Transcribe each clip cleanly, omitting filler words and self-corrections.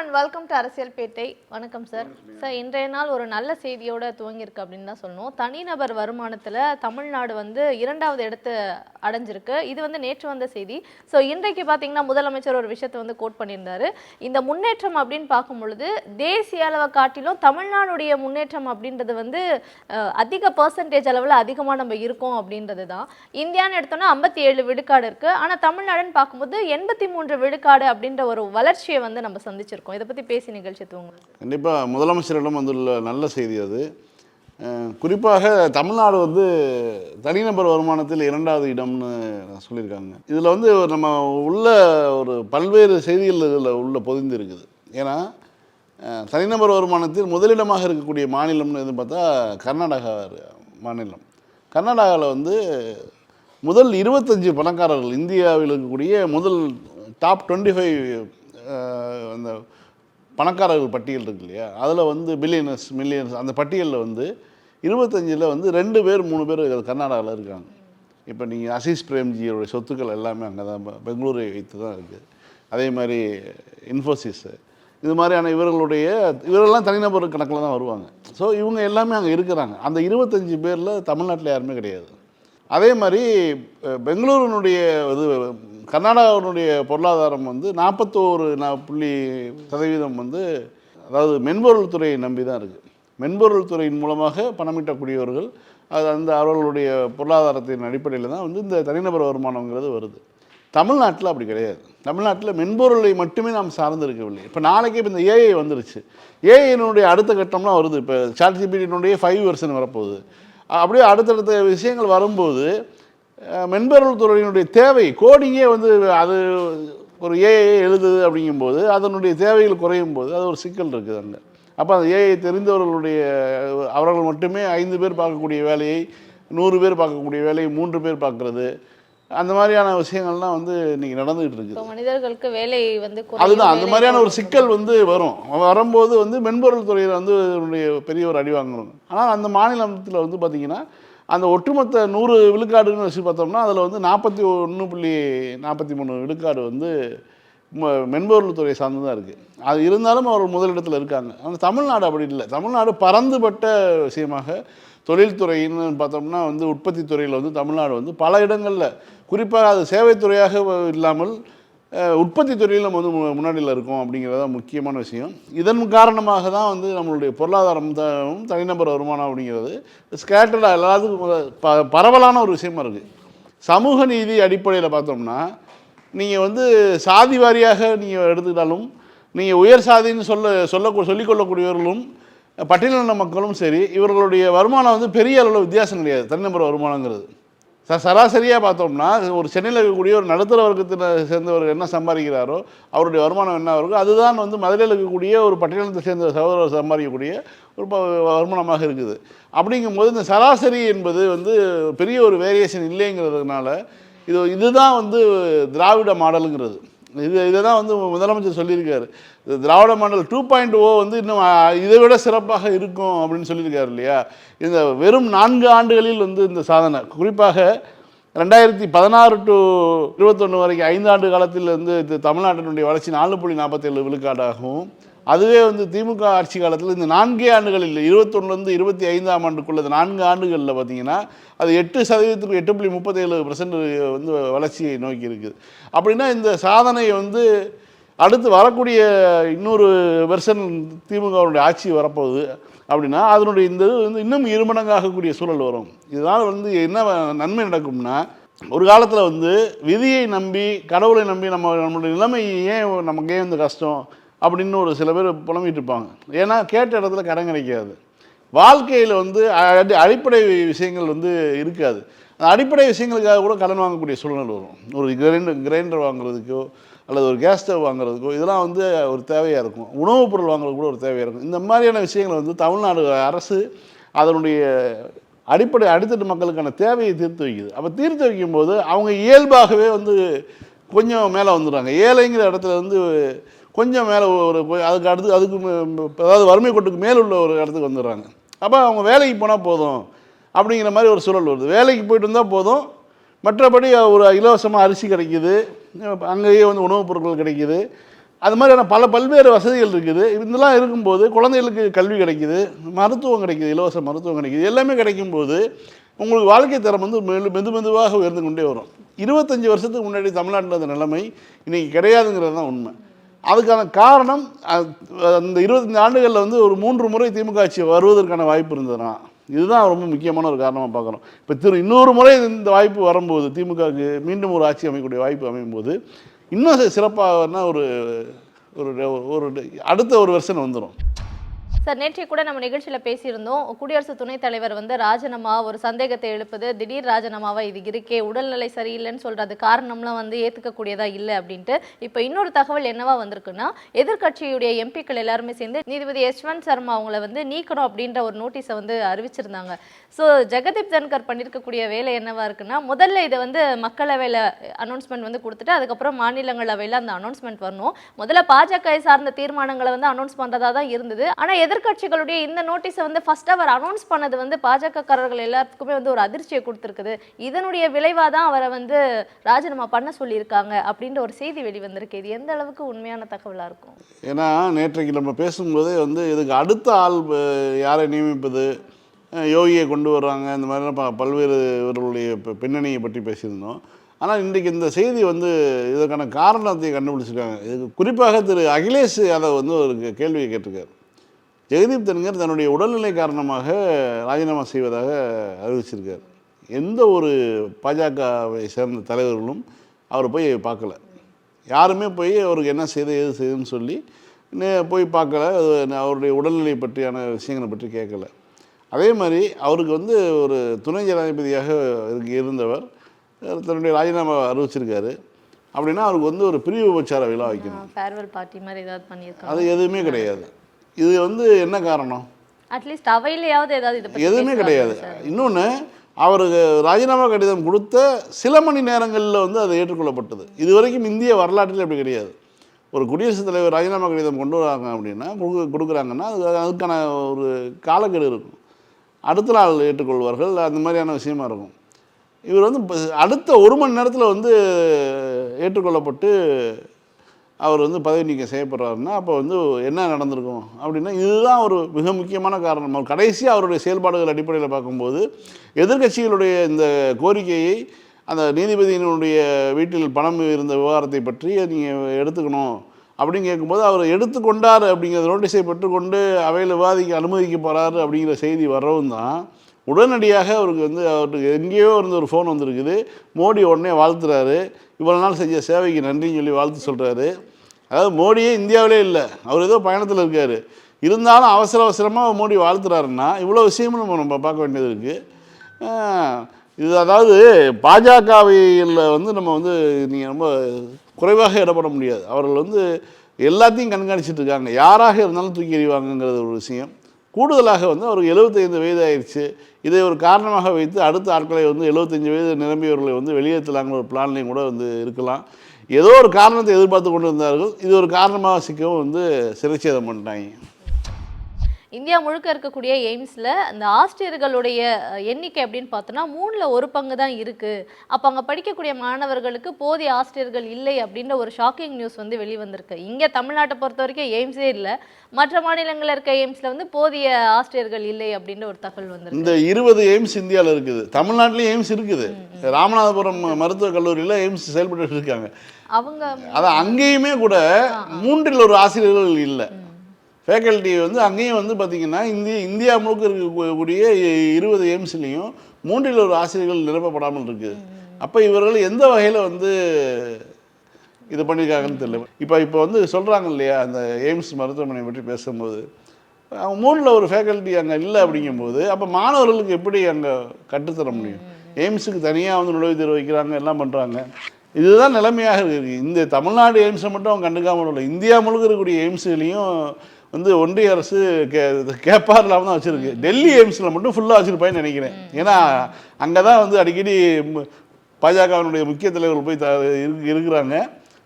And welcome to அரசியல் பேட்டை. வணக்கம் sir. Sir, இன்றைய நாள் ஒரு நல்ல செய்தியோட துவங்கியிருக்கு அப்படின்னு தான் சொல்லணும். தனிநபர் வருமானத்தில் தமிழ்நாடு இரண்டாவது இடத்தை அடைஞ்சிருக்கு. இது நேற்று வந்த செய்தி. ஸோ இன்றைக்கு பார்த்தீங்கன்னா முதலமைச்சர் ஒரு விஷயத்தை கோட் பண்ணியிருந்தாரு. இந்த முன்னேற்றம் அப்படின்னு பார்க்கும் பொழுது தேசிய அளவை காட்டிலும் தமிழ்நாடுடைய முன்னேற்றம் அப்படின்றது அதிக பர்சன்டேஜ் அளவில் அதிகமாக நம்ம இருக்கோம் அப்படின்றது தான். இந்தியான்னு எடுத்தோன்னா 57 விழுக்காடு இருக்குது. ஆனால் தமிழ்நாடுன்னு பார்க்கும்போது 83 விழுக்காடு அப்படின்ற ஒரு வளர்ச்சியை நம்ம சந்திச்சிருக்கோம். இதை பற்றி பேசி நிகழ்ச்சி தூங்க கண்டிப்பாக முதலமைச்சரிடம் வந்துள்ள நல்ல செய்தி அது. குறிப்பாக தமிழ்நாடு தனிநபர் வருமானத்தில் 2வது இடம்னு சொல்லியிருக்காங்க. இதில் நம்ம உள்ள ஒரு பல்வேறு செய்திகள் இதில் உள்ள பொதிந்து இருக்குது. ஏன்னா தனிநபர் வருமானத்தில் முதலிடமாக இருக்கக்கூடிய மாநிலம்னு எது பார்த்தா கர்நாடகா மாநிலம். கர்நாடகாவில் முதல் 25 பணக்காரர்கள், இந்தியாவில் இருக்கக்கூடிய முதல் டாப் 25 அந்த பணக்காரர்கள் பட்டியல் இருக்கு இல்லையா, அதில் பில்லியனர்ஸ் மில்லியனர்ஸ் அந்த பட்டியலில் 25ல் 2 பேர் 3 பேர் கர்நாடகாவில் இருக்காங்க. இப்போ நீங்கள் அசீஸ் பிரேம்ஜியோடைய சொத்துக்கள் எல்லாமே அங்கே தான் பெங்களூரை வைத்து தான் இருக்குது. அதே மாதிரி இன்ஃபோசிஸ், இது மாதிரியான இவரெல்லாம் தனிநபர் கணக்கில் தான் வருவாங்க. ஸோ இவங்க எல்லாமே அங்கே இருக்கிறாங்க. அந்த 25 பேரில் தமிழ்நாட்டில் யாருமே கிடையாது. அதே மாதிரி பெங்களூருனுடைய கர்நாடகாவினுடைய பொருளாதாரம் 41% அதாவது மென்பொருள் துறையை நம்பி தான் இருக்குது. மென்பொருள் துறையின் மூலமாக பணமிட்டக்கூடியவர்கள் அவர்களுடைய பொருளாதாரத்தின் அடிப்படையில் தான் இந்த தனிநபர் வருமானங்கிறது வருது. தமிழ்நாட்டில் அப்படி கிடையாது. தமிழ்நாட்டில் மென்பொருளை மட்டுமே நாம் சார்ந்து இருக்கவில்லை. இப்போ நாளைக்கே இப்போ இந்த ஏஐ வந்துருச்சு. ஏஐனுடைய அடுத்த கட்டம்லாம் வருது. இப்போ ChatGPT 5 வெர்ஷன் வரப்போகுது. அப்படியே அடுத்தடுத்த விஷயங்கள் வரும்போது மென்பொருள் துறையினுடைய தேவை, கோடிங்கே அது ஒரு ஏஐ எழுதுது அப்படிங்கும்போது அதனுடைய தேவைகள் குறையும் போது அது ஒரு சிக்கல் இருக்குது அங்கே. அப்போ அந்த ஏஐ தெரிந்தவர்களுடைய அவர்கள் மட்டுமே 5 பேர் பார்க்கக்கூடிய வேலையை 100 பேர் பார்க்கக்கூடிய வேலையை 3 பேர் பார்க்குறது, அந்த மாதிரியான விஷயங்கள்லாம் இன்றைக்கி நடந்துகிட்டு இருக்குது. மனிதர்களுக்கு வேலை அதுதான் அந்த மாதிரியான ஒரு சிக்கல் வரும்போது மென்பொருள் துறையில் பெரிய ஒரு அடி வாங்கணும். ஆனால் அந்த மாநிலத்தில் பார்த்திங்கன்னா அந்த ஒட்டுமொத்த 100 விழுக்காடுன்னு வச்சு பார்த்தோம்னா அதில் 41.43 விழுக்காடு மென்பொருள் துறை சார்ந்து தான் இருக்குது. அது இருந்தாலும் அவர் முதலிடத்தில் இருக்காங்க. ஆனால் தமிழ்நாடு அப்படி இல்லை. தமிழ்நாடு பறந்துபட்ட விஷயமாக தொழில்துறைன்னு பார்த்தோம்னா உற்பத்தி துறையில் தமிழ்நாடு பல இடங்களில், குறிப்பாக அது சேவைத்துறையாக இல்லாமல் உற்பத்தி துறையில் நம்ம முன்னாடியில் இருக்கோம் அப்படிங்கிறத முக்கியமான விஷயம். இதன் காரணமாக தான் நம்மளுடைய பொருளாதாரம் தனிநபர் வருமானம் அப்படிங்கிறது ஸ்கேட்டர்டாக எல்லாத்துக்கும் பரவலான ஒரு விஷயமா இருக்குது. சமூக நீதி அடிப்படையில் பார்த்தோம்னா நீங்கள் சாதி வாரியாக நீங்கள் எடுத்துக்கிட்டாலும், நீங்கள் உயர் சாதின்னு சொல்லிக்கொள்ளக்கூடியவர்களும் பட்டியலின மக்களும் சரி, இவர்களுடைய வருமானம் பெரிய அளவில் வித்தியாசம் கிடையாது. தனிநபர் வருமானங்கிறது சராசரியாக பார்த்தோம்னா ஒரு சென்னையில் இருக்கக்கூடிய ஒரு நடுத்தர வர்க்கத்தை சேர்ந்தவர் என்ன சம்பாதிக்கிறாரோ அவருடைய வருமானம் என்ன இருக்கோ அதுதான் மதுரையில் இருக்கக்கூடிய ஒரு பட்டியலத்தை சேர்ந்த சகோதரர் சம்பாதிக்கக்கூடிய ஒரு வருமானமாக இருக்குது. அப்படிங்கும்போது இந்த சராசரி என்பது பெரிய ஒரு வேரியேஷன் இல்லைங்கிறதுனால இதுதான் திராவிட மாடலுங்கிறது. இதை தான் முதலமைச்சர் சொல்லியிருக்காரு. திராவிட மாடல் 2.0 இன்னும் இதை விட சிறப்பாக இருக்கும் அப்படின்னு சொல்லியிருக்காரு இல்லையா. இந்த வெறும் 4 ஆண்டுகளில் இந்த சாதனை, குறிப்பாக 2016 to 21 வரைக்கும் 5 ஆண்டு காலத்தில் தமிழ்நாட்டினுடைய வளர்ச்சி 4.47 விழுக்காடாகவும், அதுவே திமுக ஆட்சி காலத்தில் இந்த 4 ஆண்டுகளில் 21லேருந்து 25ஆம் ஆண்டுக்குள்ள 4 ஆண்டுகளில் பார்த்திங்கன்னா அது 8%க்கு 8.37% வளர்ச்சியை நோக்கி இருக்குது. அப்படின்னா இந்த சாதனை அடுத்து வரக்கூடிய இன்னொரு வெர்ஷன் திமுகவுடைய ஆட்சி வரப்போகுது அப்படின்னா அதனுடைய இந்த இன்னும் 2 மடங்காகக்கூடிய சூழல் வரும். இதனால் என்ன நன்மை நடக்கும்னா, ஒரு காலத்தில் விதியை நம்பி கடவுளை நம்பி நம்மளுடைய நிலைமை நமக்கு ஏன் கஷ்டம் அப்படின்னு ஒரு சில பேர் புலம்பிட்டு இருப்பாங்க. ஏன்னா கேட்ட இடத்துல கடன் கிடைக்காது. வாழ்க்கையில் அடிப்படை விஷயங்கள் இருக்காது. அந்த அடிப்படை விஷயங்களுக்காக கூட கடன் வாங்கக்கூடிய சூழ்நிலை வரும். ஒரு கிரைண்டர் வாங்குறதுக்கோ அல்லது ஒரு கேஸ் ஸ்டவ் வாங்குறதுக்கோ இதெல்லாம் ஒரு தேவையாக இருக்கும். உணவுப் பொருள் வாங்குறது கூட ஒரு தேவையாக இருக்கும். இந்த மாதிரியான விஷயங்கள் தமிழ்நாடு அரசு அதனுடைய அடித்தட்டு மக்களுக்கான தேவையை தீர்த்து வைக்குது. அப்போ தீர்த்து வைக்கும்போது அவங்க இயல்பாகவே கொஞ்சம் மேலே வந்துடுறாங்க. ஏழைங்கிற இடத்துல கொஞ்சம் மேலே அதுக்கு அதாவது வறுமை கோட்டுக்கு மேல் உள்ள ஒரு இடத்துக்கு வந்துடுறாங்க. அப்போ அவங்க வேலைக்கு போனால் போதும் அப்படிங்கிற மாதிரி ஒரு சூழல் வருது. வேலைக்கு போய்ட்டு இருந்தால் போதும், மற்றபடி ஒரு இலவசமாக அரிசி கிடைக்கிது, அங்கேயே உணவுப் பொருட்கள் கிடைக்கிது, அது மாதிரியான பல்வேறு வசதிகள் இருக்குது. இதெல்லாம் இருக்கும்போது குழந்தைகளுக்கு கல்வி கிடைக்குது, மருத்துவம் கிடைக்குது, இலவச மருத்துவம் கிடைக்குது. எல்லாமே கிடைக்கும்போது உங்களுக்கு வாழ்க்கை தரம் வந்து மெதுவாக உயர்ந்து கொண்டே வரும். 25 வருஷத்துக்கு முன்னாடி தமிழ்நாட்டில் அந்த நிலைமை இன்றைக்கி கிடையாதுங்கிறது தான் உண்மை. அதுக்கான காரணம் அந்த 25 ஆண்டுகளில் வந்து ஒரு 3 முறை திமுக ஆட்சி வருவதற்கான வாய்ப்பு இருந்ததுன்னா இதுதான் ரொம்ப முக்கியமான ஒரு காரணமாக பார்க்குறோம். இப்போ இன்னொரு முறை இந்த வாய்ப்பு வரும்போது திமுகவுக்கு மீண்டும் ஒரு ஆட்சி அமைக்கக்கூடிய வாய்ப்பு அமையும் போது இன்னும் சிறப்பான ஒரு ஒரு அடுத்த ஒரு வெர்ஷன் வந்துடும். சார், நேற்றைய கூட நம்ம நிகழ்ச்சியில் பேசியிருந்தோம். குடியரசு துணைத் தலைவர் வந்து ராஜினாமா ஒரு சந்தேகத்தை எழுப்புது. திடீர் ராஜினாமாவா இது இருக்கே, உடல்நிலை சரியில்லைன்னு சொல்றது காரணம்லாம் வந்து ஏற்றுக்கக்கூடியதா இல்லை அப்படின்ட்டு. இப்போ இன்னொரு தகவல் என்னவா வந்திருக்குன்னா, எதிர்கட்சியுடைய எம்பிக்கள் எல்லாருமே சேர்ந்து நீதிபதி யஷ்வந்த் சர்மா அவங்கள வந்து நீக்கணும் அப்படின்ற ஒரு நோட்டீஸை வந்து அறிவிச்சிருந்தாங்க. ஸோ ஜெகதீப் தன்கர் பண்ணியிருக்கக்கூடிய வேலை என்னவா இருக்குன்னா, முதல்ல இதை வந்து மக்களவையில் அனௌன்ஸ்மெண்ட் வந்து கொடுத்துட்டு அதுக்கப்புறம் மாநிலங்களவையில் அந்த அனௌன்ஸ்மெண்ட் வரணும். முதல்ல பாஜக சார்ந்த தீர்மானங்களை வந்து அனௌன்ஸ் பண்ணுறதா தான் இருந்தது. ஆனால் எதிர்கட்சிகளுடைய இந்த நோட்டீஸை வந்து ஃபர்ஸ்ட் அவர் அனௌன்ஸ் பண்ணது வந்து பாஜகக்காரர்கள் எல்லாத்துக்குமே வந்து ஒரு அதிர்ச்சியை கொடுத்துருக்குது. இதனுடைய விளைவாக தான் அவரை வந்து ராஜினாமா பண்ண சொல்லியிருக்காங்க அப்படின்ற ஒரு செய்தி வெளிவந்திருக்கு. இது எந்த அளவுக்கு உண்மையான தகவலாக இருக்கும்? ஏன்னா நேற்றைக்கு நம்ம பேசும்போதே வந்து இதுக்கு அடுத்த ஆள் யாரை நியமிப்பது, யோகியை கொண்டு வர்றாங்க, இந்த மாதிரிலாம் பல்வேறு இவர்களுடைய பின்னணியை பற்றி பேசியிருந்தோம். ஆனால் இன்றைக்கு இந்த செய்தி வந்து இதற்கான காரணத்தை கண்டுபிடிச்சிருக்காங்க. இதுக்கு குறிப்பாக திரு அகிலேஷ் யாதவ் வந்து ஒரு கேள்வியை கேட்டிருக்கார். ஜெகதீப் தன்கர் தன்னுடைய உடல்நிலை காரணமாக ராஜினாமா செய்வதாக அறிவிச்சிருக்கார். எந்த ஒரு பாஜகவை சேர்ந்த தலைவர்களும் அவரை போய் பார்க்கல. யாருமே போய் அவருக்கு என்ன செய்து ஏது செய்யுதுன்னு சொல்லி போய் பார்க்கல. அவருடைய உடல்நிலை பற்றியான விஷயங்களை பற்றி கேட்கல. அதே மாதிரி அவருக்கு வந்து ஒரு துணை ஜனாதிபதியாக இருந்தவர் தன்னுடைய ராஜினாமா அறிவிச்சிருக்காரு. அப்படின்னா அவருக்கு வந்து ஒரு பிரிவு உபச்சார விழா வைக்கணும், ஃபேர்வெல் பார்ட்டி மாதிரி ஏதாவது பண்ணியிருக்காங்க. அது எதுவுமே கிடையாது. இது வந்து என்ன காரணம்? அட்லீஸ்ட் அவையிலேயாவது ஏதாவது எதுவுமே கிடையாது. இன்னொன்று, அவருக்கு ராஜினாமா கடிதம் கொடுத்த சில மணி நேரங்களில் வந்து அது ஏற்றுக்கொள்ளப்பட்டது. இதுவரைக்கும் இந்திய வரலாற்றில் அப்படி கிடையாது. ஒரு குடியரசுத் தலைவர் ராஜினாமா கடிதம் கொண்டு வராங்க அப்படின்னா கொடுக்குறாங்கன்னா அதுக்கான ஒரு காலக்கெடு இருக்கும். அடுத்த நாள் ஏற்றுக்கொள்வார்கள், அந்த மாதிரியான விஷயமா இருக்கும். இவர் வந்து அடுத்த 1 மணி நேரத்தில் வந்து ஏற்றுக்கொள்ளப்பட்டு அவர் வந்து பதவி நீக்கம் செய்யப்படுறாருன்னா அப்போ வந்து என்ன நடந்திருக்கும் அப்படின்னா இதுதான் ஒரு மிக முக்கியமான காரணம். அவர் கடைசியாக அவருடைய செயல்பாடுகள் அடிப்படையில் பார்க்கும்போது எதிர்கட்சிகளுடைய இந்த கோரிக்கையை, அந்த நீதிபதியினுடைய வீட்டில் பணம் இருந்த விவகாரத்தை பற்றி நீங்கள் எடுத்துக்கணும் அப்படின்னு கேட்கும்போது அவர் எடுத்துக்கொண்டார் அப்படிங்கிற நோட்டீஸை பெற்றுக்கொண்டு அவையில் விவாதிக்க அனுமதிக்க போகிறாரு அப்படிங்கிற செய்தி வரவும் தான் உடனடியாக அவருக்கு வந்து அவருக்கு எங்கேயோ இருந்து ஒரு ஃபோன் வந்திருக்குது. மோடி உடனே வாழ்த்துறாரு, இவ்வளோ நாள் செஞ்ச சேவைக்கு நன்றின்னு சொல்லி வாழ்த்து சொல்கிறாரு. அதாவது மோடியே இந்தியாவிலே இல்லை, அவர் ஏதோ பயணத்தில் இருக்கார், இருந்தாலும் அவசரமாக மோடி வாழ்த்துறாருன்னா இவ்வளோ விஷயமும் நம்ம பார்க்க வேண்டியது இருக்குது. இது அதாவது பாஜகவில் வந்து நம்ம வந்து நீங்கள் ரொம்ப குறைவாக இடப்பட முடியாது. அவர்கள் வந்து எல்லாத்தையும் கண்காணிச்சிட்டு இருக்காங்க. யாராக இருந்தாலும் தூக்கி எறிவாங்கங்கிறது ஒரு விஷயம். கூடுதலாக வந்து அவருக்கு 75 வயது ஆயிடுச்சு. இதை ஒரு காரணமாக வைத்து அடுத்த ஆட்களை வந்து 75 வயது நிரம்பியவர்களை வந்து வெளியேற்றலாங்கிற ஒரு பிளான்லையும் கூட வந்து இருக்கலாம். ஏதோ ஒரு காரணத்தை எதிர்பார்த்து கொண்டு இருந்தார்கள். இது ஒரு காரணமாக சிக்கவும் வந்து சிறைச்சேதம் பண்ணிட்டாங்க. இந்தியா முழுக்க இருக்கக்கூடிய எய்ம்ஸில் இந்த ஆசிரியர்களுடைய எண்ணிக்கை அப்படின்னு பார்த்தோன்னா 3ல் 1 பங்கு தான் இருக்குது. அப்போ அங்கே படிக்கக்கூடிய மாணவர்களுக்கு போதிய ஆசிரியர்கள் இல்லை அப்படின்ற ஒரு ஷாக்கிங் நியூஸ் வந்து வெளிவந்திருக்கு. இங்கே தமிழ்நாட்டை பொறுத்த வரைக்கும் எய்ம்ஸே இல்லை, மற்ற மாநிலங்களில் இருக்க எய்ம்ஸில் வந்து போதிய ஆசிரியர்கள் இல்லை அப்படின்ற ஒரு தகவல் வந்து இந்த 20 எய்ம்ஸ் இந்தியாவில் இருக்குது. தமிழ்நாட்டிலையும் எய்ம்ஸ் இருக்குது. ராமநாதபுரம் மருத்துவக் கல்லூரியில் எய்ம்ஸ் செயல்பட்டு இருக்காங்க. அவங்க அதான் அங்கேயுமே கூட 3ல் 1 ஆசிரியர்கள் இல்லை. ஃபேக்கல்ட்டி வந்து அங்கேயும் வந்து பார்த்திங்கன்னா இந்தியா முழுக்க இருக்கக்கூடிய 20 எய்ம்ஸ்லேயும் 3ல் 1 ஆசிரியர்கள் நிரப்பப்படாமல் இருக்குது. அப்போ இவர்கள் எந்த வகையில் வந்து இது பண்ணியிருக்காங்கன்னு தெரியல. இப்போ வந்து சொல்கிறாங்க இல்லையா, அந்த எய்ம்ஸ் மருத்துவமனை பற்றி பேசும்போது அவங்க 3ல் 1 ஃபேக்கல்ட்டி அங்கே இல்லை அப்படிங்கும்போது அப்போ மாணவர்களுக்கு எப்படி அங்கே கற்றுத்தர முடியும்? எய்ம்ஸுக்கு தனியாக வந்து நுழைவுத் தேர்வு வைக்கிறாங்க, எல்லாம் பண்ணுறாங்க. இதுதான் நிலைமையாக இருக்குது. இந்த தமிழ்நாடு எய்ம்ஸை மட்டும் அவங்க கண்டுக்காமல் இல்லை, இந்தியா முழுக்க இருக்கக்கூடிய எய்ம்ஸ்லையும் வந்து ஒன்றிய அரசு கேப்பார் இல்லாமல் தான் வச்சுருக்கு. டெல்லி எய்ம்ஸில் மட்டும் ஃபுல்லாக வச்சுருப்பான்னு நினைக்கிறேன். ஏன்னா அங்கே தான் வந்து அடிக்கடி பாஜகவினுடைய முக்கிய தலைவர்கள் போய் இருக்கிறாங்க,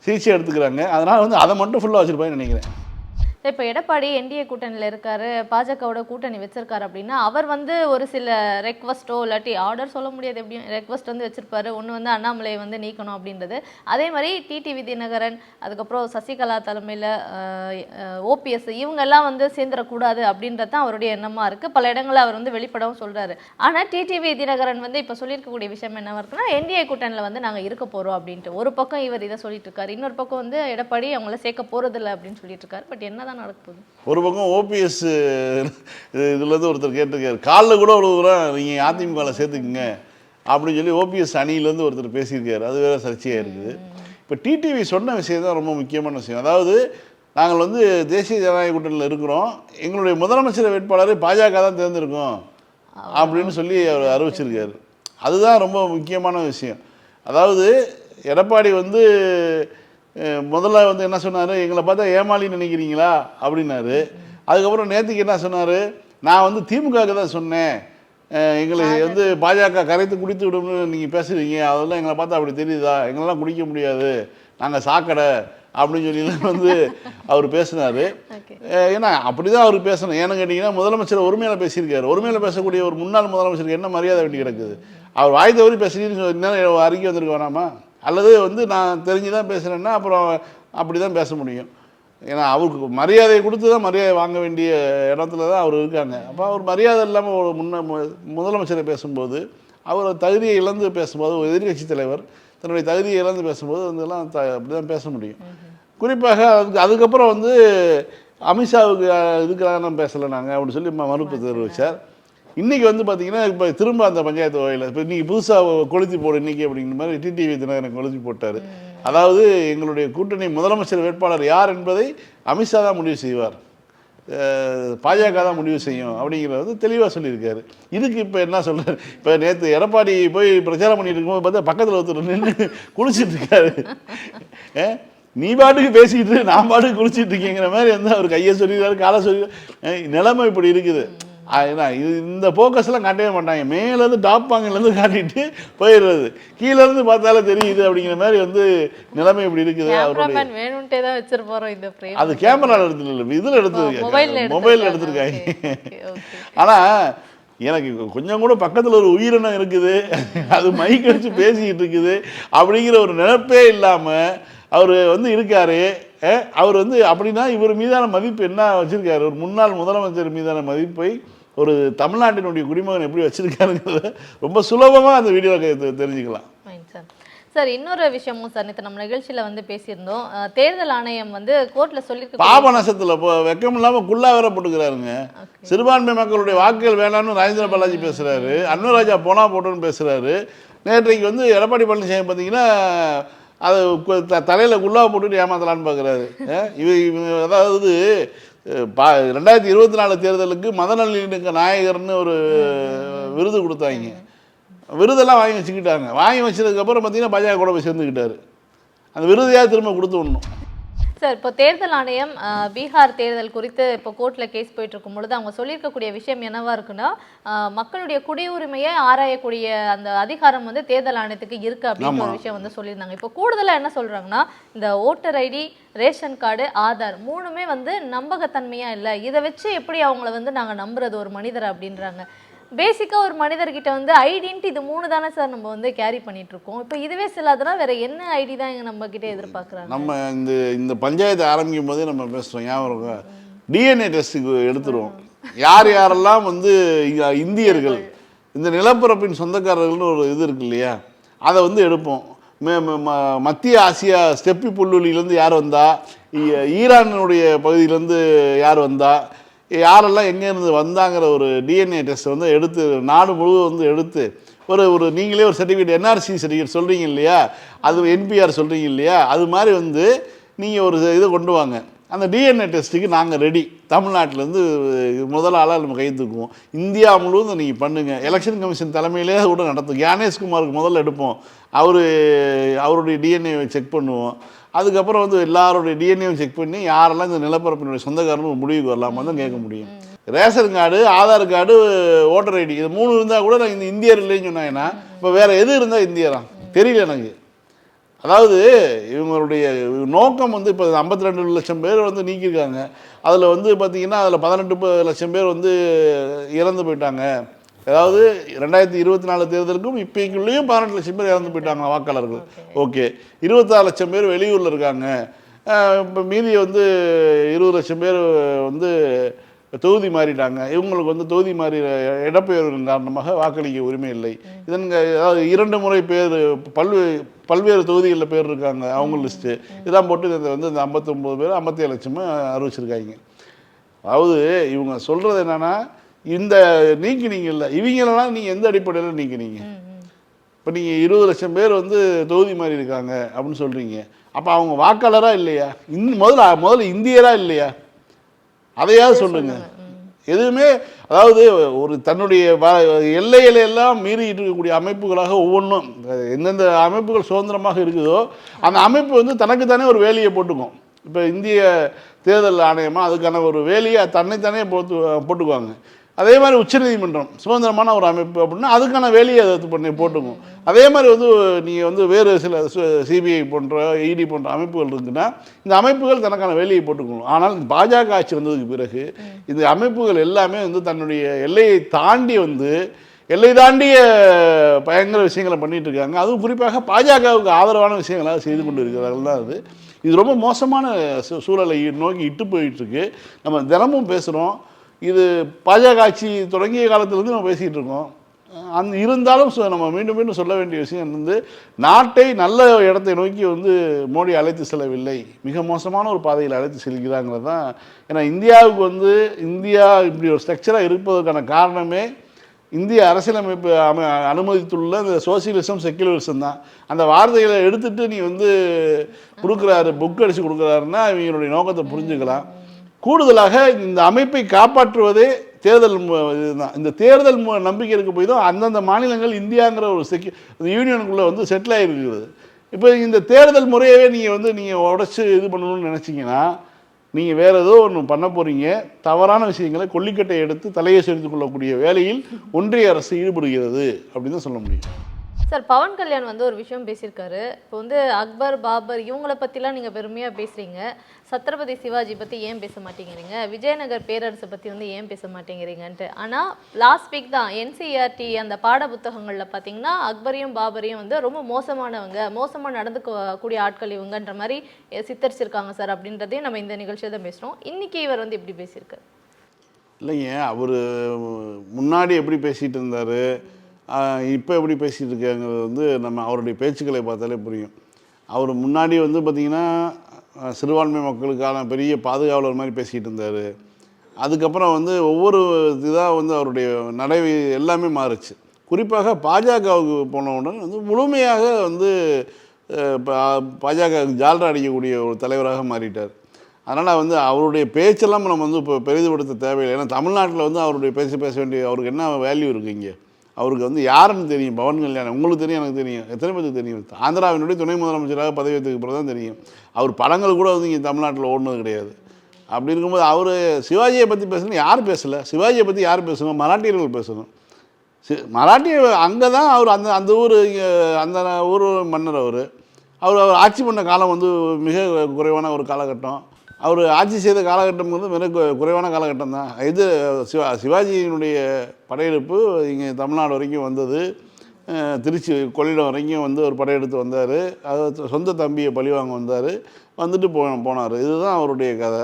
சிகிச்சை எடுத்துக்கிறாங்க. அதனால் வந்து அதை மட்டும் ஃபுல்லாக வச்சுருப்பான்னு நினைக்கிறேன். இப்போ எடப்பாடி என்டிஏ கூட்டணியில் இருக்காரு, பாஜகவோட கூட்டணி வச்சிருக்காரு அப்படின்னா அவர் வந்து ஒரு சில ரெக்வஸ்ட்டோ இல்லாட்டி ஆர்டர் சொல்ல முடியாது, எப்படியும் ரெக்வஸ்ட் வந்து வச்சிருப்பாரு. ஒன்று வந்து அண்ணாமலையை வந்து நீக்கணும் அப்படின்றது. அதே மாதிரி டிடிவி தினகரன், அதுக்கப்புறம் சசிகலா தலைமையில் ஓபிஎஸ் இவங்க எல்லாம் வந்து சேர்ந்துடக்கூடாது அப்படின்றது தான் அவருடைய எண்ணமா இருக்கு. பல இடங்களில் அவர் வந்து வெளிப்படவும் சொல்றாரு. ஆனால் டிடிவி தினகரன் வந்து இப்போ சொல்லியிருக்கக்கூடிய விஷயம் என்னவா இருக்குன்னா, என்டிஏ கூட்டணியில் வந்து நாங்கள் இருக்க போறோம் அப்படின்ட்டு. ஒரு பக்கம் இவர் இதை சொல்லிட்டு இருக்காரு, இன்னொரு பக்கம் வந்து எடப்பாடி அவங்கள சேர்க்க போறதில்லை அப்படின்னு சொல்லிட்டு இருக்காரு. பட் என்னதான் நடக்க போகுது? ஒரு பக்கம் ஓபிஎஸ் இதுலேருந்து ஒருத்தர் கேட்டிருக்காரு, காலில் கூட விழுவுறோம் நீங்கள் அதிமுகவில் சேர்த்துக்குங்க அப்படின்னு சொல்லி ஓபிஎஸ் அணியிலேருந்து ஒருத்தர் பேசியிருக்காரு. அது வேற சர்ச்சையாக இருக்குது. இப்போ டிடிவி சொன்ன விஷயம் தான் ரொம்ப முக்கியமான விஷயம். அதாவது நாங்கள் வந்து தேசிய ஜனநாயக கூட்டணியில் இருக்கிறோம், எங்களுடைய முதலமைச்சர் வேட்பாளரை பாஜக தான் தேர்ந்தெடுக்கும் அப்படின்னு சொல்லி அவர் அறிவிச்சிருக்காரு. அதுதான் ரொம்ப முக்கியமான விஷயம். அதாவது எடப்பாடி வந்து முதல்ல வந்து என்ன சொன்னார், எங்களை பார்த்தா ஏமாளின்னு நினைக்கிறீங்களா அப்படின்னாரு. அதுக்கப்புறம் நேற்றுக்கு என்ன சொன்னார், நான் வந்து திமுகவுக்கு தான் சொன்னேன், எங்களை வந்து பாஜக கரைத்து குடித்து விடும்னு நீங்கள் பேசுகிறீங்க, அதெல்லாம் எங்களை பார்த்தா அப்படி தெரியுதா, எங்களெல்லாம் குடிக்க முடியாது, நாங்கள் சாக்கடை அப்படின்னு சொல்லி வந்து அவர் பேசினார். ஏன்னா அப்படி தான் அவர் பேசணும். ஏன்னு கேட்டிங்கன்னா முதலமைச்சர் ஒருமையில் பேசியிருக்காரு. ஒருமையில் பேசக்கூடிய ஒரு முன்னாள் முதலமைச்சருக்கு என்ன மரியாதை வேண்டி கிடக்குது? அவர் வாய் தவறி பேசுகிறீன்னு இன்னும் அறிக்கை வந்திருக்க வேணாமா? அல்லது வந்து நான் தெரிஞ்சு தான் பேசுகிறேன்னா அப்புறம் அப்படி தான் பேச முடியும். ஏன்னா அவருக்கு மரியாதையை கொடுத்து தான் மரியாதை வாங்க வேண்டிய இடத்துல தான் அவர் இருக்காங்க. அப்போ அவர் மரியாதை இல்லாமல் ஒரு முதலமைச்சரை பேசும்போது, அவர் தகுதியை இழந்து பேசும்போது, ஒரு எதிர்கட்சி தலைவர் தன்னுடைய தகுதியை இழந்து பேசும்போது அதெல்லாம் அப்படி தான் பேச முடியும். குறிப்பாக அதுக்கப்புறம் வந்து அமித்ஷாவுக்கு இதுக்காக நம்ம பேசலை நாங்கள் அப்படின்னு சொல்லி மறுப்பு தெரிவித்தார். இன்றைக்கி வந்து பார்த்திங்கன்னா இப்போ திரும்ப அந்த பஞ்சாயத்து வகையில் இப்போ இன்றைக்கி புதுசாக கொளுத்தி போடு இன்றைக்கி அப்படிங்கிற மாதிரி டிடிவி தினகரன் கொளுத்தி போட்டார். அதாவது எங்களுடைய கூட்டணி முதலமைச்சர் வேட்பாளர் யார் என்பதை அமித்ஷா தான் முடிவு செய்வார், பாஜக தான் முடிவு செய்யும் அப்படிங்கிறத வந்து தெளிவாக சொல்லியிருக்காரு. இதுக்கு இப்போ என்ன சொல்கிறார், இப்போ நேற்று எடப்பாடி போய் பிரச்சாரம் பண்ணிட்டு இருக்கும்போது பார்த்தா பக்கத்தில் ஒருத்தர் நின்று குளிச்சுட்டு இருக்காரு. நீ பாட்டுக்கு பேசிக்கிட்டு நான் பாட்டுக்கு குளிச்சுட்டு இருக்கேங்கிற மாதிரி வந்து அவர் கையை சொல்லிடுறாரு, காலை சொல்லி நிலைமை இப்படி இருக்குது. ஏன்னா இது இந்த ஃபோக்கஸ்லாம் காட்டவே மாட்டாங்க. மேலேருந்து டாப் பாங்கிலேருந்து காட்டிட்டு போயிடுறது, கீழேருந்து பார்த்தாலே தெரியுது அப்படிங்கிற மாதிரி வந்து நிலைமை இப்படி இருக்குது. அவருடைய வேணும்ட்டே தான் வச்சிருப்போம் இந்த ஃப்ரேம். அது கேமராவில் எடுத்துல இதில் எடுத்துருக்காங்க, மொபைலில் எடுத்துருக்காங்க. ஆனால் எனக்கு கொஞ்சம் கூட பக்கத்தில் ஒரு உயிரினம் இருக்குது, அது மைக் அடித்து பேசிக்கிட்டு இருக்குது அப்படிங்கிற ஒரு நினைப்பே இல்லாமல் அவர் வந்து இருக்கார். அவர் வந்து அப்படின்னா இவர் மீதான மதிப்பு என்ன வச்சுருக்காரு, ஒரு முன்னாள் முதலமைச்சர் மீதான மதிப்பை ஒரு தமிழ்நாட்டினுடைய குடிமகன் எப்படி வச்சுருக்காருங்கிறத ரொம்ப சுலபமாக அந்த வீடியோவில் தெரிஞ்சுக்கலாம். சார் இன்னொரு விஷயமும் சார், நேற்று நம்ம நிகழ்ச்சியில் வந்து பேசியிருந்தோம், தேர்தல் ஆணையம் வந்து கோர்ட்டில் சொல்லியிருக்கு பாபநாசத்தில் இப்போ வெக்கம் இல்லாமல் குள்ளா வேற போட்டுக்கிறாருங்க. சிறுபான்மை மக்களுடைய வாக்குகள் வேணான்னு ராஜேந்திர பாலாஜி பேசுகிறாரு, அன்வராஜா போனால் போட்டோன்னு பேசுகிறாரு. நேற்றைக்கு வந்து எடப்பாடி பழனிசாமி பார்த்தீங்கன்னா அது தலையில் குள்ளாவை போட்டுட்டு ஏமாத்தலான்னு பார்க்குறாரு. அதாவது 2024 தேர்தலுக்கு மத நல்லிணக்க நாயகர்னு ஒரு விருது கொடுத்தாங்க. விருதெல்லாம் வாங்கி வச்சுக்கிட்டாங்க. வாங்கி வச்சதுக்கப்புறம் பார்த்தீங்கன்னா பாஜக கூட போய் சேர்ந்துக்கிட்டாரு. அந்த விருதையாக திரும்ப கொடுத்து விடணும். சார் இப்போ தேர்தல் ஆணையம் பீகார் தேர்தல் குறித்து இப்போ கோர்ட்டில் கேஸ் போயிட்டு இருக்கும் பொழுது அவங்க சொல்லியிருக்கக்கூடிய விஷயம் என்னவா இருக்குன்னா, மக்களுடைய குடியுரிமையை ஆராயக்கூடிய அந்த அதிகாரம் வந்து தேர்தல் ஆணையத்துக்கு இருக்கு அப்படின்னு ஒரு விஷயம் வந்து சொல்லியிருந்தாங்க. இப்போ கூடுதலாக என்ன சொல்றாங்கன்னா, இந்த voter ID, ration card, Aadhaar மூணுமே வந்து நம்பகத்தன்மையா இல்லை, இதை வச்சு எப்படி அவங்கள வந்து நாங்கள் நம்புறது ஒரு மனிதர் அப்படின்றாங்க. பேசிக்காக ஒரு மனிதர்கிட்ட வந்து ஐடின்ட்டு இது 3 தானே சார் நம்ம வந்து கேரி பண்ணிட்டு இருக்கோம். இப்போ இதுவே சிலாதுனா வேற என்ன ஐடி தான் இங்கே நம்ம கிட்ட எதிர்பார்க்குறாங்க? நம்ம இந்த பஞ்சாயத்து ஆரம்பிக்கும் போதே நம்ம பேசுகிறோம், ஞாபகம் டிஎன்ஏ டெஸ்ட்டுக்கு எடுத்துருவோம். யார் யாரெல்லாம் வந்து இந்தியர்கள், இந்த நிலப்பரப்பின் சொந்தக்காரர்கள்னு ஒரு இது இருக்கு இல்லையா, அதை வந்து எடுப்போம். மத்திய ஆசியா ஸ்டெப்பி புல்வெளியிலேருந்து யார் வந்தா, ஈரானுடைய பகுதியிலேருந்து யார் வந்தா, யாரெல்லாம் எங்கேருந்து வந்தாங்கிற ஒரு டிஎன்ஏ டெஸ்ட் வந்து எடுத்து நாடு முழுவதும் வந்து எடுத்து ஒரு நீங்களே ஒரு சர்டிஃபிகேட், என்ஆர்சி சர்டிஃபிகேட் சொல்கிறீங்க இல்லையா, அது என்பிஆர் சொல்கிறீங்க இல்லையா, அது மாதிரி வந்து நீங்கள் ஒரு இதை கொண்டு வாங்க. அந்த டிஎன்ஏ டெஸ்ட்டுக்கு நாங்கள் ரெடி, தமிழ்நாட்டிலேருந்து முதல் ஆளாக நம்ம கை தூக்குவோம். இந்தியா முழுவதும் நீங்கள் பண்ணுங்கள். எலெக்ஷன் கமிஷன் தலைமையிலே கூட நடத்தும். ஞானேஷ்குமாருக்கு முதல்ல எடுப்போம், அவருடைய டிஎன்ஏ செக் பண்ணுவோம். அதுக்கப்புறம் வந்து எல்லாருடைய டிஎன்ஏவும் செக் பண்ணி யாரெல்லாம் இந்த நிலப்பரப்பினுடைய சொந்தக்காரன்னு ஒரு முடிவுக்கு வரலாமா தான் கேட்க முடியும். Ration card, Aadhaar card, voter ID, இது 3 இருந்தால் கூட நான் இந்த இந்தியர் இல்லைன்னு சொன்னாங்கன்னா இப்போ வேறு எது இருந்தால் இந்தியரா தெரியல எனக்கு. அதாவது இவங்களுடைய நோக்கம் வந்து இப்போ 52 லட்சம் பேர் வந்து நீக்கியிருக்காங்க. அதில் வந்து பார்த்திங்கன்னா அதில் 18 லட்சம் பேர் வந்து இறந்து போயிட்டாங்க. அதாவது 2024 தேர்தலுக்கும் இப்போக்குள்ளேயும் 18 லட்சம் பேர் இறந்து போயிட்டாங்க வாக்காளர்கள். ஓகே, 26 லட்சம் பேர் வெளியூரில் இருக்காங்க. இப்போ மீதி வந்து 20 லட்சம் பேர் வந்து தொகுதி மாறிட்டாங்க. இவங்களுக்கு வந்து தொகுதி மாறி இடப்பெயர்வின் காரணமாக வாக்களிக்க உரிமை இல்லை. அதாவது 2 முறை பேர் பல்வேறு தொகுதிகளில் பேர் இருக்காங்க, அவங்க லிஸ்ட்டு இதெல்லாம் போட்டு இதை வந்து இந்த 59 பேர் 57 லட்சமாக அறிவிச்சிருக்காங்க. அதாவது இவங்க சொல்கிறது என்னென்னா, இந்த நீக்கினீங்க இல்லை, இவங்களெல்லாம் நீங்கள் எந்த அடிப்படையில் நீக்கினீங்க? இப்போ நீங்கள் 20 லட்சம் பேர் வந்து தொகுதி மாறி இருக்காங்க அப்படின்னு சொல்கிறீங்க. அப்போ அவங்க வாக்காளராக இல்லையா? முதல்ல இந்தியராக இல்லையா? அதையாவது சொல்லுங்க. எதுவுமே, அதாவது ஒரு தன்னுடைய எல்லைகளை எல்லாம் மீறிட்டு இருக்கக்கூடிய அமைப்புகளாக ஒவ்வொன்றும் எந்தெந்த அமைப்புகள் சுதந்திரமாக இருக்குதோ அந்த அமைப்பு வந்து தனக்குத்தானே ஒரு வேலையை போட்டுக்கும். இப்போ இந்திய தேர்தல் ஆணையமாக அதுக்கான ஒரு வேலையை தன்னைத்தானே போட்டுக்குவாங்க. அதே மாதிரி உச்சநீதிமன்றம் சுதந்திரமான ஒரு அமைப்பு அப்படின்னா அதுக்கான வேலையை அதை போட்டுக்கும். அதே மாதிரி வந்து நீங்கள் வந்து வேறு சில சிபிஐ போன்ற இடி போன்ற அமைப்புகள் இருக்குன்னா இந்த அமைப்புகள் தனக்கான வேலையை போட்டுக்கணும். ஆனால் பாஜக ஆட்சி வந்ததுக்கு பிறகு இந்த அமைப்புகள் எல்லாமே வந்து தன்னுடைய எல்லையை தாண்டி வந்து எல்லை தாண்டிய பயங்கர விஷயங்களை பண்ணிட்டு இருக்காங்க. அதுவும் குறிப்பாக பாஜகவுக்கு ஆதரவான விஷயங்களாக செய்து கொண்டு இருக்கிறார்கள் தான் அது. இது ரொம்ப மோசமான சூழலை நோக்கி இட்டு போயிட்டுருக்கு. நம்ம தினமும் பேசுகிறோம். இது பாஜக ஆட்சி தொடங்கிய காலத்திலேருந்து நம்ம பேசிகிட்டு இருக்கோம். இருந்தாலும் நம்ம மீண்டும் மீண்டும் சொல்ல வேண்டிய விஷயம் வந்து நாட்டை நல்ல இடத்தை நோக்கி வந்து மோடி அழைத்து செல்லவில்லை, மிக மோசமான ஒரு பாதையில் அழைத்து செல்கிறாங்கிறது தான். ஏன்னா இந்தியாவுக்கு வந்து இந்தியா இப்படி ஒரு ஸ்ட்ரக்சராக இருப்பதற்கான காரணமே இந்திய அரசியலமைப்பு அனுமதித்துள்ள இந்த சோசியலிசம் செக்குலரிசம் தான். அந்த வார்த்தைகளை எடுத்துகிட்டு நீ வந்து கொடுக்குறாரு, புக் அடித்து கொடுக்குறாருன்னா இவங்களுடைய நோக்கத்தை புரிஞ்சுக்கலாம். கூடுதலாக இந்த அமைப்பை காப்பாற்றுவதே தேர்தல் இதுதான். இந்த தேர்தல் நம்பிக்கை இருக்க போய் தான் அந்தந்த மாநிலங்கள் இந்தியாங்கிற ஒரு யூனியனுக்குள்ளே வந்து செட்டில் ஆகிருக்கிறது. இப்போ இந்த தேர்தல் முறையவே நீங்கள் உடச்சி இது பண்ணணும்னு நினச்சிங்கன்னா நீங்கள் வேறு ஏதோ ஒன்று பண்ண போகிறீங்க. தவறான விஷயங்களை கொல்லிக்கட்டை எடுத்து தலையை சேர்த்து கொள்ளக்கூடிய வேலையில் ஒன்றிய அரசு ஈடுபடுகிறது அப்படின்னு தான் சொல்ல முடியும். சார், பவன் கல்யாண் வந்து ஒரு விஷயம் பேசியிருக்காரு. இப்போ வந்து அக்பர், பாபர் இவங்கள பற்றிலாம் நீங்கள் பெருமையாக பேசுகிறீங்க, சத்ரபதி சிவாஜி பற்றி ஏன் பேச மாட்டேங்கிறீங்க, விஜயநகர் பேரரசை பற்றி வந்து ஏன் பேச மாட்டேங்கிறீங்கன்ட்டு. ஆனால் லாஸ்ட் வீக் தான் என்சிஆர்டி அந்த பாட புத்தகங்களில் பார்த்தீங்கன்னா அக்பரையும் பாபரையும் வந்து ரொம்ப மோசமாக நடந்துக்கக்கூடிய ஆட்கள் இவங்கன்ற மாதிரி சித்தரிச்சிருக்காங்க சார். அப்படின்றதையும் நம்ம இந்த நிகழ்ச்சியை தான் பேசுகிறோம். இன்றைக்கி இவர் வந்து எப்படி பேசியிருக்காரு? இல்லைங்க, அவர் முன்னாடி எப்படி பேசிகிட்டு இருந்தார், இப்போ எப்படி பேசிகிட்டு இருக்காங்கிறது வந்து நம்ம அவருடைய பேச்சுக்களை பார்த்தாலே புரியும். அவர் முன்னாடி வந்து பார்த்திங்கன்னா சிறுபான்மை மக்களுக்கான பெரிய பாதுகாவலர் மாதிரி பேசிகிட்டு இருந்தார். அதுக்கப்புறம் வந்து ஒவ்வொரு இதாக வந்து அவருடைய நடை எல்லாமே மாறுச்சு. குறிப்பாக பாஜகவுக்கு போனவுடன் வந்து முழுமையாக வந்து பாஜக ஜால்ரா அடிக்கக்கூடிய ஒரு தலைவராக மாறிட்டார். அதனால் வந்து அவருடைய பேச்செல்லாம் நம்ம வந்து இப்போ பெரிதுபடுத்த தேவையில்லை. ஏன்னா தமிழ்நாட்டில் வந்து அவருடைய பேச வேண்டிய அவருக்கு என்ன வேல்யூ இருக்குது? இங்கே அவருக்கு வந்து யாருன்னு தெரியும்? பவன் கல்யாணம் உங்களுக்கு தெரியும், எனக்கு தெரியும், எத்தனை பேருக்கு தெரியும்? ஆந்திராவினுடைய துணை முதலமைச்சராக பதவியேற்றதுக்கு பிறகு தான் தெரியும். அவர் படங்கள் கூட வந்து இங்கே தமிழ்நாட்டில் ஓடுனது கிடையாது. அப்படி இருக்கும்போது அவர் சிவாஜியை பற்றி பேசணும், யார் பேசலை? சிவாஜியை பற்றி யார் பேசணும்? மராட்டியர்கள் பேசணும். மராட்டிய அங்கே தான் அவர் அந்த அந்த ஊர் மன்னர். அவர் ஆட்சி பண்ண காலம் வந்து மிக குறைவான ஒரு காலகட்டம். அவர் ஆட்சி செய்த காலகட்டம் வந்து மிக குறைவான காலகட்டம் தான். இது சிவாஜியினுடைய படையெடுப்பு இங்கே தமிழ்நாடு வரைக்கும் வந்தது. திருச்சி கொள்ளிடம் வரைக்கும் வந்து ஒரு படையெடுத்து வந்தார். அது சொந்த தம்பியை பழிவாங்க வந்தார், வந்துட்டு போனார். இதுதான் அவருடைய கதை.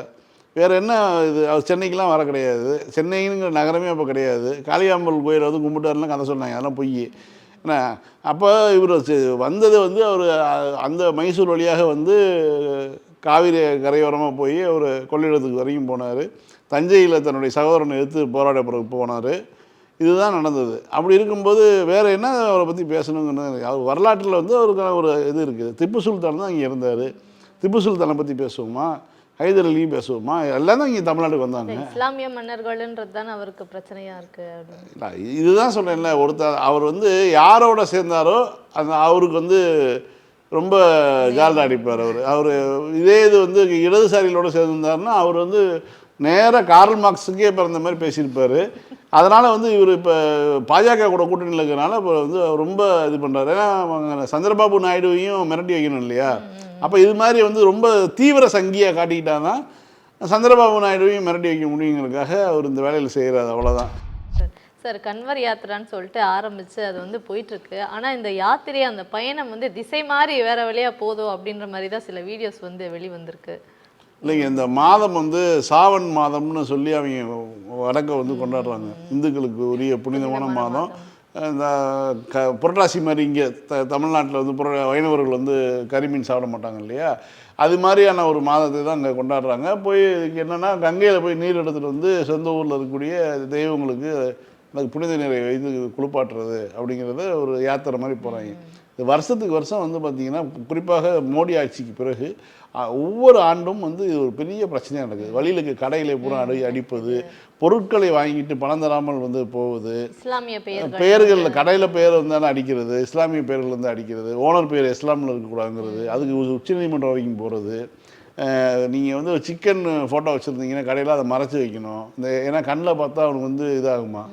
வேறு என்ன இது? அவர் சென்னைக்கெலாம் வர கிடையாது. சென்னைங்கிற நகரமே அப்போ கிடையாது. காளிகாம்பல் கோயிலை வந்து கும்பிட்டாருலாம் கதை சொன்னாங்க, அதெல்லாம் பொய். ஏன்னா அப்போ இவர் வந்தது வந்து அவர் அந்த மைசூர் வழியாக வந்து காவிரி கரையோரமாக போய் அவர் கொள்ளிடத்துக்கு வரைக்கும் போனார். தஞ்சையில் தன்னுடைய சகோதரனை எடுத்து போராட பிறகு போனார். இதுதான் நடந்தது. அப்படி இருக்கும்போது வேறு என்ன அவரை பற்றி பேசணுங்கன்னு அவர் வரலாற்றில் வந்து அவருக்கான ஒரு இது இருக்குது. திப்பு சுல்தான் தான் இங்கே இருந்தார். திப்பு சுல்தானை பற்றி பேசுவோமா? ஹைதர் அலியும் பேசுவோமா? எல்லாம் தான் இங்கே தமிழ்நாட்டுக்கு வந்தாங்க. இஸ்லாமிய மன்னர்கள்ன்றது தான் அவருக்கு பிரச்சனையாக இருக்குது. இதுதான் சொல்கிறேன்ல, அவர் வந்து யாரோட சேர்ந்தாரோ அவருக்கு வந்து ரொம்ப ஜால்ரா அடிப்பார். அவர் இதே இது வந்து இடதுசாரிகளோடு சேர்ந்துருந்தாருன்னா அவர் வந்து நேராக கார்ல் மார்க்ஸுக்கே பிறந்த மாதிரி பேசியிருப்பார். அதனால் வந்து இவர் இப்போ பாஜக கூட கூட்டணியில் இருக்கிறனால இப்போ வந்து ரொம்ப இது பண்ணுறாரு. ஏன்னா சந்திரபாபு நாயுடுவையும் மிரட்டி வைக்கணும் இல்லையா? அப்போ இது மாதிரி வந்து ரொம்ப தீவிர சங்கியாக காட்டிக்கிட்டாங்கன்னா சந்திரபாபு நாயுடுவையும் மிரட்டி வைக்க முடியுங்கிறதுக்காக அவர் இந்த வேலையில் செய்கிறாரு, அவ்வளோதான். சார் கன்வர் யாத்திரான்னு சொல்லிட்டு ஆரம்பிச்சு அது வந்து போயிட்டுருக்கு. ஆனால் இந்த யாத்திரை அந்த பயணம் வந்து திசை மாறி வேற வழியாக போதும் அப்படின்ற மாதிரி தான் சில வீடியோஸ் வந்து வெளிவந்திருக்கு. இல்லைங்க, இந்த மாதம் வந்து சாவன் மாதம்னு சொல்லி அவங்க வடக்கை வந்து கொண்டாடுறாங்க. இந்துக்களுக்கு உரிய புனிதமான மாதம். இந்த புரட்டாசி மாதிரி இங்கே தமிழ்நாட்டில் வந்து வைணவர்கள் வந்து கறிமீன் சாப்பிட மாட்டாங்க இல்லையா? அது மாதிரியான ஒரு மாதத்தை தான் அங்கே கொண்டாடுறாங்க. போய் என்னென்னா கங்கையில் போய் நீர் எடுத்துகிட்டு வந்து சொந்த ஊரில் இருக்கக்கூடிய தெய்வங்களுக்கு அந்த புனித நீரை வைத்து குளிப்பாட்டுறது அப்படிங்கிறத ஒரு யாத்திரை மாதிரி போகிறாங்க. இந்த வருஷத்துக்கு வருஷம் வந்து பார்த்திங்கன்னா குறிப்பாக மோடி ஆட்சிக்கு பிறகு ஒவ்வொரு ஆண்டும் வந்து இது ஒரு பெரிய பிரச்சனையாக நடக்குது. வழியிலுக்கு கடையில் பூரா அடிப்பது, பொருட்களை வாங்கிட்டு பணம் தராமல் வந்து போவது, இஸ்லாமிய பெயர்களில் கடையில் பெயர் வந்தாலும் அடிக்கிறது, இஸ்லாமிய பெயர்கள் வந்து அடிக்கிறது, ஓனர் பெயர் இஸ்லாமில் இருக்கக்கூடாதுங்கிறது, அதுக்கு உச்சநீதிமன்றம் வரைக்கும் போகிறது. நீங்கள் வந்து சிக்கன் ஃபோட்டோ வச்சுருந்தீங்கன்னா கடையில் அதை மறைச்சி வைக்கணும். ஏன்னா கண்ணில் பார்த்தா அவனுக்கு வந்து இதாகுமா.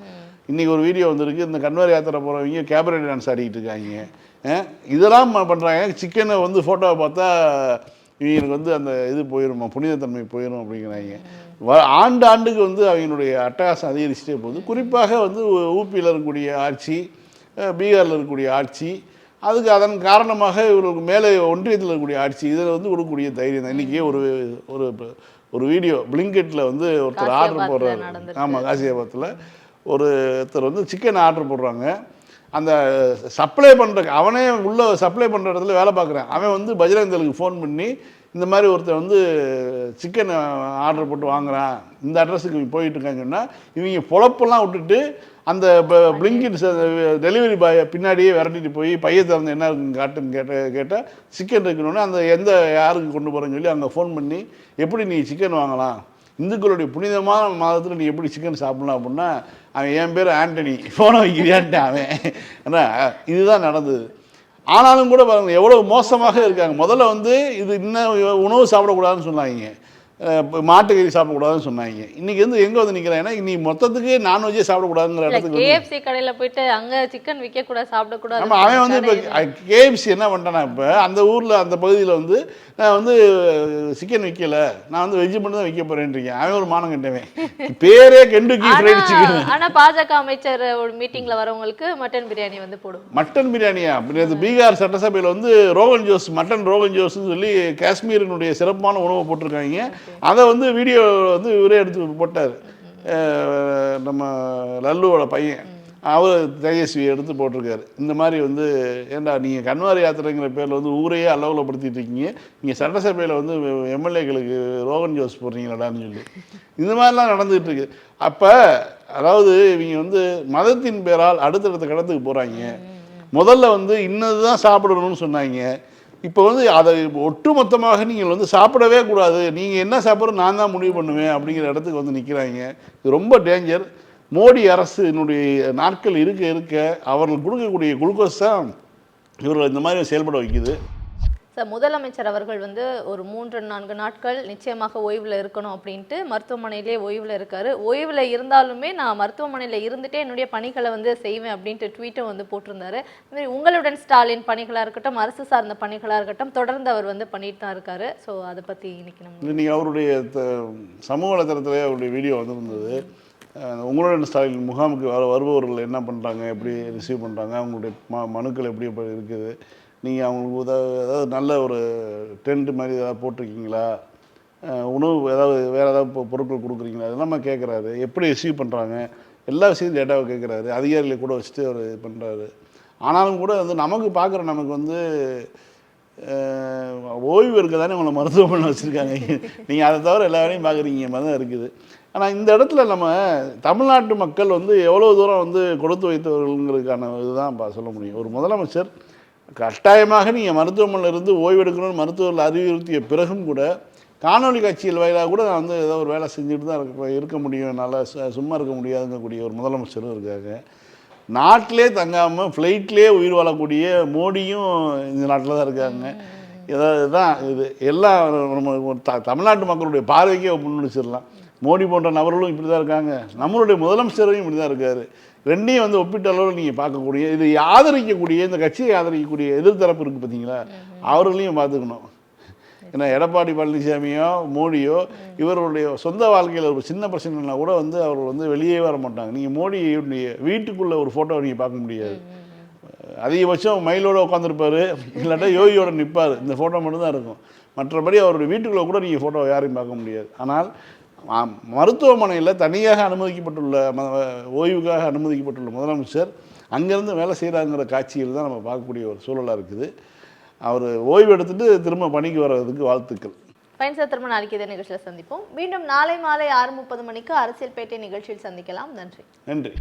இன்றைக்கி ஒரு வீடியோ வந்துருக்கு, இந்த கன்வர் யாத்திரை போகிறவங்க கேபரே டான்ஸ் ஆடிக்கிட்டு இருக்காங்க. இதெல்லாம் பண்ணுறாங்க. சிக்கனை வந்து ஃபோட்டோவை பார்த்தா இவங்களுக்கு வந்து அந்த இது போயிடுமா, புனிதத்தன்மை போயிடும் அப்படிங்கிறாங்க. ஆண்டுக்கு வந்து அவங்களுடைய அட்டகாசம் அதிகரிச்சுட்டே போகுது. குறிப்பாக வந்து ஊபியில் இருக்கக்கூடிய ஆட்சி, பீகாரில் இருக்கக்கூடிய ஆட்சி, அதுக்கு அதன் காரணமாக இவர்களுக்கு மேலே ஒன்றியத்தில் இருக்கக்கூடிய ஆட்சி, இதில் வந்து கொடுக்கக்கூடிய தைரியம் தான். இன்றைக்கி ஒரு வீடியோ பிளிங்கெட்டில் வந்து ஒருத்தர் ஆர்டர் போடுறாரு. ஆமாம், காசியாபாத்தில் ஒருத்தர் வந்து சிக்கன் ஆர்டர் போடுறாங்க. அந்த சப்ளை பண்ணுற அவனே உள்ள சப்ளை பண்ணுற இடத்துல வேலை பார்க்குறேன். அவன் வந்து பஜ்ரங் ஃபோன் பண்ணி இந்த மாதிரி ஒருத்தர் வந்து சிக்கன் ஆர்டர் போட்டு வாங்குறான், இந்த அட்ரஸுக்கு போயிட்டுருக்கான்னு சொன்னால் இவங்க பொழப்பெல்லாம் விட்டுட்டு அந்த பிளிங்கிட் டெலிவரி பாயை பின்னாடியே விரட்டிட்டு போய் பையை திறந்து என்ன இருக்குன்னு காட்டுன்னு கேட்டால் சிக்கன் இருக்கணும்னா அந்த யாருக்கு கொண்டு போகிறேன்னு சொல்லி அங்கே ஃபோன் பண்ணி எப்படி நீ சிக்கன் வாங்கலாம், இந்துக்களுடைய புனிதமான மாதத்தில் நீ எப்படி சிக்கன் சாப்பிட்லாம் அப்படின்னா அவன் என் பேர் ஆண்டனி ஃபோனை வைக்கிறியான்ட்டு அவன். ஏன்னா இதுதான் நடந்தது. ஆனாலும் கூட பாருங்கள் எவ்வளோ மோசமாக இருக்காங்க. முதல்ல வந்து இது இன்னும் உணவு சாப்பிடக்கூடாதுன்னு சொன்னாங்க, மாட்டுக்கறி சாப்பிடக்கூடாதுன்னு சொன்னாங்க. இன்றைக்கி வந்து எங்கே வந்து நிற்கிறாங்கன்னா இன்னைக்கு மொத்தத்துக்கு நான்வெஜ்ஜே சாப்பிடக்கூடாதுங்கிற இடத்துக்கு KFC கடையில் போயிட்டு அங்கே சிக்கன் விற்கக்கூடாது, சாப்பிடக்கூடாது. ஆமாம், அவன் வந்து இப்போ KFC என்ன பண்ணிட்டானா, இப்போ அந்த ஊரில் அந்த பகுதியில் வந்து நான் வந்து சிக்கன் விற்கலை, நான் வந்து வெஜ்ஜு மட்டும் தான் விற்க போகிறேன்றீங்க. அவன் ஒரு மானம் கட்டவன், பேரே கெண்டுக்கி ஃப்ரைட் சிக்கன். ஆனால் பாஜக அமைச்சர் ஒரு மீட்டிங்கில் வரவங்களுக்கு மட்டன் பிரியாணி வந்து போடும். மட்டன் பிரியாணியா? அப்படி பீகார் சட்டசபையில் வந்து ரோகன் ஜோஸ், மட்டன் ரோகன் ஜோஸ்ன்னு சொல்லி காஷ்மீரினுடைய சிறப்பான உணவை போட்டிருக்காங்க. அதை வந்து வீடியோ வந்து இவரே எடுத்து போட்டார். நம்ம லல்லுவோட பையன் அவர் தேஜஸ்வி எடுத்து போட்டிருக்காரு. இந்த மாதிரி வந்து ஏண்டா நீங்கள் கன்வார் யாத்திரைங்கிற பேரில் வந்து ஊரையே அல்லவலப்படுத்திட்டு இருக்கீங்க, நீங்கள் சட்டசபையில் வந்து எம்எல்ஏக்களுக்கு ரோகன் ஜோஸ் போடுறீங்களாடான்னு சொல்லி இந்த மாதிரிலாம் நடந்துகிட்டு இருக்கு. அப்போ அதாவது இவங்க வந்து மதத்தின் பேரால் அடுத்தடுத்த கடத்துக்கு போகிறாங்க. முதல்ல வந்து இன்னது தான் சாப்பிடணும்னு சொன்னாங்க. இப்போ வந்து அதை ஒட்டுமொத்தமாக நீங்கள் வந்து சாப்பிடவே கூடாது, நீங்கள் என்ன சாப்பிட்றது நான் தான் முடிவு பண்ணுவேன் அப்படிங்கிற இடத்துக்கு வந்து நிற்கிறாங்க. இது ரொம்ப டேஞ்சர். மோடி அரசினுடைய நாட்கள் இருக்க இருக்க அவர்கள் கொடுக்கக்கூடிய குளுக்கோஸ் தான் இவர்கள் இந்த மாதிரி செயல்பட வைக்குது. சார் முதலமைச்சர் அவர்கள் வந்து ஒரு 3-4 நாட்கள் நிச்சயமாக ஓய்வில் இருக்கணும் அப்படின்ட்டு மருத்துவமனையிலே ஓய்வில் இருக்காரு. ஓய்வில் இருந்தாலுமே நான் மருத்துவமனையில் இருந்துகிட்டே என்னுடைய பணிகளை வந்து செய்வேன் அப்படின்ட்டு ட்வீட்டும் வந்து போட்டிருந்தாரு. இதுமாதிரி உங்களுடன் ஸ்டாலின் பணிகளாக இருக்கட்டும், அரசு சார்ந்த பணிகளாக இருக்கட்டும், தொடர்ந்து அவர் வந்து பண்ணிட்டு தான் இருக்காரு. ஸோ அதை பற்றி இன்னைக்கு அவருடைய சமூக வலைத்தளத்திலே அவருடைய வீடியோ வந்திருந்தது. உங்களுடன் ஸ்டாலின் முகாமுக்கு வருபவர்கள் என்ன பண்ணுறாங்க, எப்படி ரிசீவ் பண்ணுறாங்க, அவங்களுடைய மனுக்கள் எப்படி இருக்குது, நீங்கள் அவங்களுக்கு ஏதாவது நல்ல ஒரு டென்ட் மாதிரி ஏதாவது போட்டிருக்கீங்களா, உணவு வேறு ஏதாவது பொருட்கள் கொடுக்குறீங்களா, அதெல்லாம் கேட்குறாரு. எப்படி ரிசீவ் பண்ணுறாங்க எல்லா விஷயத்தையும் டேட்டாவை கேட்குறாரு. அதிகாரிகளை கூட வச்சுட்டு அவர் இது பண்ணுறாரு. ஆனாலும் கூட வந்து நமக்கு வந்து ஓய்வு இருக்க தானே உங்களை மருத்துவமனை வச்சுருக்காங்க. நீங்கள் அதை தவிர எல்லா வேலையும் பார்க்குறீங்க மாதிரி தான் இருக்குது. ஆனால் இந்த இடத்துல நம்ம தமிழ்நாட்டு மக்கள் வந்து எவ்வளோ தூரம் வந்து கொடுத்து வைத்தவர்களுங்கிறதுக்கான இதுதான் சொல்ல முடியும். ஒரு முதலமைச்சர் கட்டாயமாக நீங்கள் மருத்துவமனையில் இருந்து ஓய்வெடுக்கணும்னு மருத்துவர்கள் அறிவுறுத்திய பிறகும் கூட காணொலி காட்சிகள் வாயிலாக கூட நான் வந்து ஏதோ ஒரு வேலை செஞ்சுட்டு தான் இருக்க முடியும், நல்லா சும்மா இருக்க முடியாதுங்கக்கூடிய ஒரு முதலமைச்சரும் இருக்காங்க. நாட்டிலே தங்காமல் ஃப்ளைட்லேயே உயிர் வாழக்கூடிய மோடியும் இந்த நாட்டில் தான் இருக்காங்க. இதான் இது எல்லாம் நம்ம தமிழ்நாட்டு மக்களுடைய பார்வைக்கே முன்னிச்சிடலாம். மோடி போன்ற நபர்களும் இப்படி தான் இருக்காங்க, நம்மளுடைய முதலமைச்சரும் இப்படி தான் இருக்கார். ரெண்டையும் வந்து ஒப்பிட்ட அளவில் நீங்கள் பார்க்கக்கூடிய, இது ஆதரிக்கக்கூடிய, இந்த கட்சியை ஆதரிக்கக்கூடிய எதிர்த்தரப்பு இருக்குது பார்த்தீங்களா, அவர்களையும் பார்த்துக்கணும். ஏன்னா எடப்பாடி பழனிசாமியோ மோடியோ இவர்களுடைய சொந்த வாழ்க்கையில் ஒரு சின்ன பிரச்சனைனா கூட வந்து அவர்கள் வந்து வெளியே வர மாட்டாங்க. நீங்கள் மோடியுடைய வீட்டுக்குள்ளே ஒரு ஃபோட்டோவை நீங்கள் பார்க்க முடியாது. அதிகபட்சம் மயிலோடு உட்காந்துருப்பார், இல்லாட்டா யோகியோட நிற்பார். இந்த ஃபோட்டோ மட்டும்தான் இருக்கும். மற்றபடி அவருடைய வீட்டுக்குள்ளே கூட நீங்கள் ஃபோட்டோ யாரையும் பார்க்க முடியாது. ஆனால் மருத்துவமனையில் தனியாக அனுமதிக்கப்பட்டுள்ள ஓய்வுக்காக அனுமதிக்கப்பட்டுள்ள முதலமைச்சர் அங்கேருந்து வேலை செய்கிறாங்கிற காட்சியில் தான் நம்ம பார்க்கக்கூடிய ஒரு சூழலாக இருக்குது. அவர் ஓய்வு எடுத்துட்டு திரும்ப பணிக்கு வர்றதுக்கு வாழ்த்துக்கள். ஃபைன் சார், திரும்ப நாளைக்கு இதே நிகழ்ச்சியில் சந்திப்போம். மீண்டும் நாளை மாலை 6:30 மணிக்கு அரசியல் பேட்டை நிகழ்ச்சியில் சந்திக்கலாம். நன்றி. நன்றி.